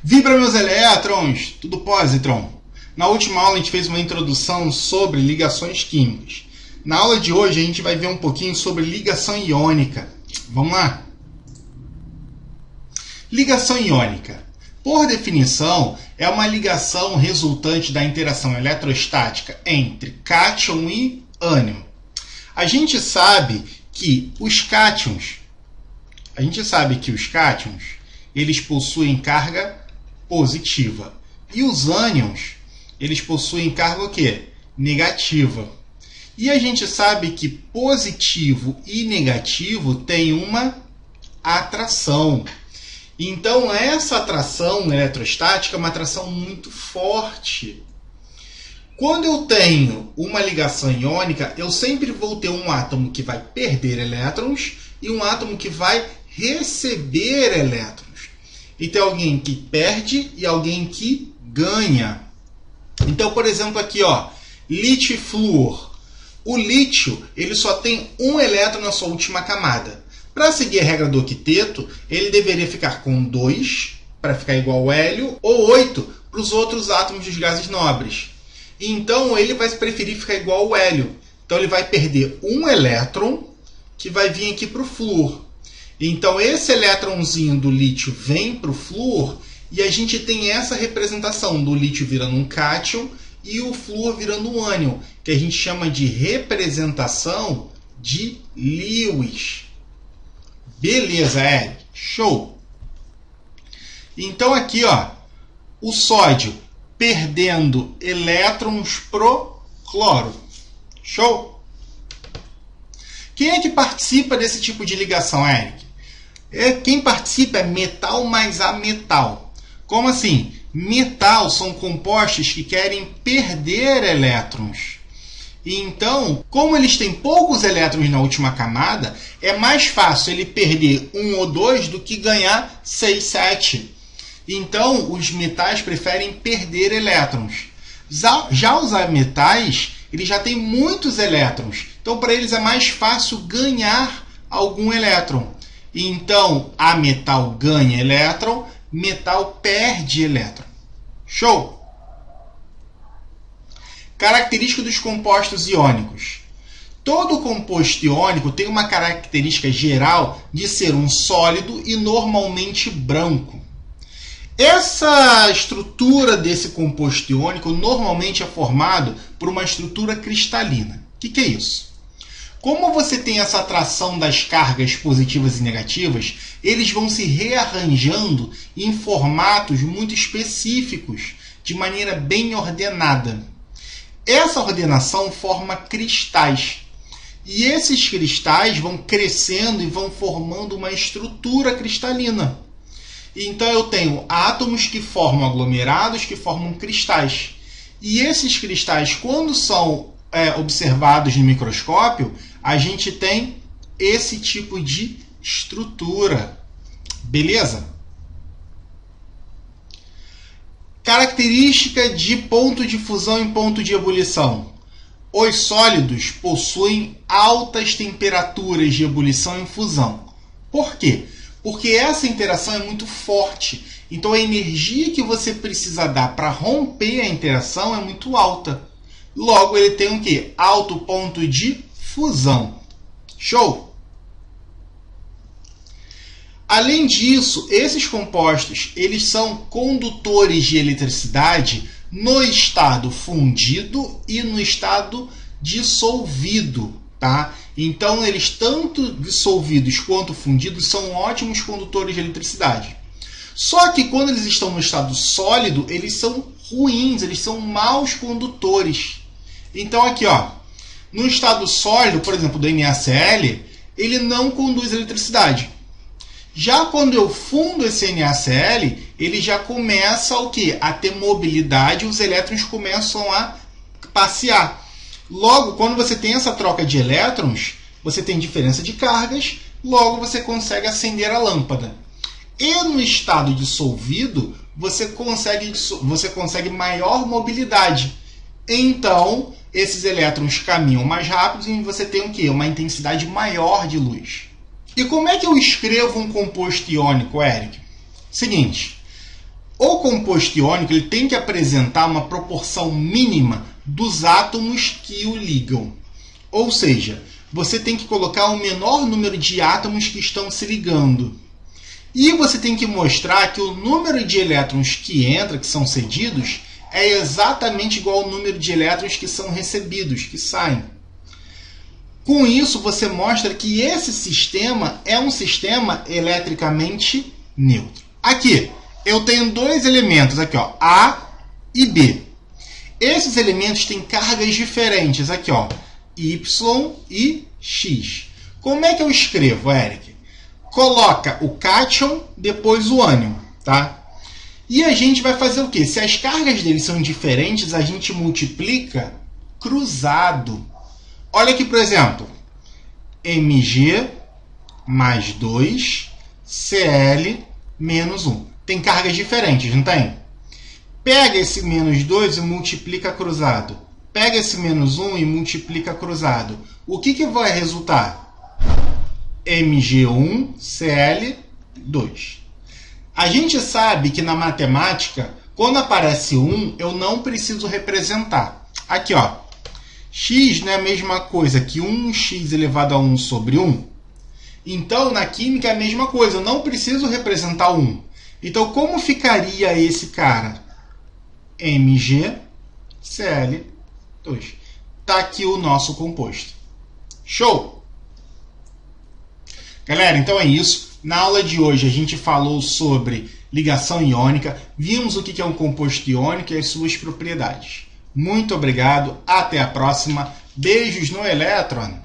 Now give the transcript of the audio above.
Vibra meus elétrons, tudo positron. Na última aula a gente fez uma introdução sobre ligações químicas. Na aula de hoje a gente vai ver um pouquinho sobre ligação iônica. Vamos lá? Ligação iônica, por definição, é uma ligação resultante da interação eletrostática entre cátion e ânion. A gente sabe que os cátions, eles possuem carga positiva. E os ânions, eles possuem carga o quê? Negativa. E a gente sabe que positivo e negativo têm uma atração. Então, essa atração eletrostática é uma atração muito forte. Quando eu tenho uma ligação iônica, eu sempre vou ter um átomo que vai perder elétrons e um átomo que vai receber elétrons. E tem alguém que perde e alguém que ganha. Então, por exemplo, aqui, ó, lítio e flúor. O lítio ele só tem um elétron na sua última camada. Para seguir a regra do octeto, ele deveria ficar com 2, para ficar igual ao hélio, ou 8 para os outros átomos dos gases nobres. Então, ele vai preferir ficar igual ao hélio. Então, ele vai perder um elétron, que vai vir aqui para o flúor. Então, esse elétronzinho do lítio vem para o flúor, e a gente tem essa representação do lítio virando um cátion e o flúor virando um ânion, que a gente chama de representação de Lewis. Beleza, Eric? Show! Então aqui, ó, o sódio perdendo elétrons pro cloro. Show? Quem é que participa desse tipo de ligação, Eric? Quem participa é metal mais ametal. Como assim? Metal são compostos que querem perder elétrons. Então, como eles têm poucos elétrons na última camada, é mais fácil ele perder 1 ou 2 do que ganhar 6, 7. Então, os metais preferem perder elétrons. Já os ametais, eles já têm muitos elétrons. Então, para eles é mais fácil ganhar algum elétron. Então, ametal ganha elétron, metal perde elétron. Show! Característica dos compostos iônicos. Todo composto iônico tem uma característica geral de ser um sólido e normalmente branco. Essa estrutura desse composto iônico normalmente é formado por uma estrutura cristalina. O que é isso? Como você tem essa atração das cargas positivas e negativas, eles vão se rearranjando em formatos muito específicos, de maneira bem ordenada. Essa ordenação forma cristais. E esses cristais vão crescendo e vão formando uma estrutura cristalina. Então eu tenho átomos que formam aglomerados, que formam cristais. E esses cristais, quando são observados no microscópio, a gente tem esse tipo de estrutura. Beleza? Característica de ponto de fusão e ponto de ebulição. Os sólidos possuem altas temperaturas de ebulição e fusão. Por quê? Porque essa interação é muito forte. Então a energia que você precisa dar para romper a interação é muito alta. Logo, ele tem o quê? Alto ponto de fusão. Show? Além disso, esses compostos eles são condutores de eletricidade no estado fundido e no estado dissolvido. Tá? Então, eles tanto dissolvidos quanto fundidos são ótimos condutores de eletricidade. Só que quando eles estão no estado sólido, eles são ruins, eles são maus condutores. Então, aqui, ó, no estado sólido, por exemplo, do NaCl, ele não conduz eletricidade. Já quando eu fundo esse NaCl, ele já começa o quê? A ter mobilidade, os elétrons começam a passear. Logo, quando você tem essa troca de elétrons, você tem diferença de cargas, logo você consegue acender a lâmpada. E no estado dissolvido, você consegue maior mobilidade. Então, esses elétrons caminham mais rápido e você tem o quê? Uma intensidade maior de luz. E como é que eu escrevo um composto iônico, Eric? Seguinte, O composto iônico ele tem que apresentar uma proporção mínima dos átomos que o ligam. Ou seja, você tem que colocar o menor número de átomos que estão se ligando. E você tem que mostrar que o número de elétrons que entra, que são cedidos, é exatamente igual ao número de elétrons que são recebidos, que saem. Com isso, você mostra que esse sistema é um sistema eletricamente neutro. Aqui, eu tenho dois elementos, aqui, ó, A e B. Esses elementos têm cargas diferentes, aqui, ó, Y e X. Como é que eu escrevo, Eric? Coloca o cátion, depois o ânion, tá? E a gente vai fazer o quê? Se as cargas deles são diferentes, a gente multiplica cruzado. Olha aqui, por exemplo, Mg mais 2, Cl menos 1. Tem cargas diferentes, não tem? Pega esse menos 2 e multiplica cruzado. Pega esse menos 1 e multiplica cruzado. O que vai resultar? Mg1, Cl2. A gente sabe que na matemática, quando aparece 1, eu não preciso representar. Aqui, ó, x não é a mesma coisa que 1x elevado a 1 sobre 1? Então, na química é a mesma coisa, eu não preciso representar 1. Então, como ficaria esse cara? MgCl2. Está aqui o nosso composto. Show! Galera, então é isso. Na aula de hoje a gente falou sobre ligação iônica, vimos o que é um composto iônico e as suas propriedades. Muito obrigado, até a próxima. Beijos no elétron!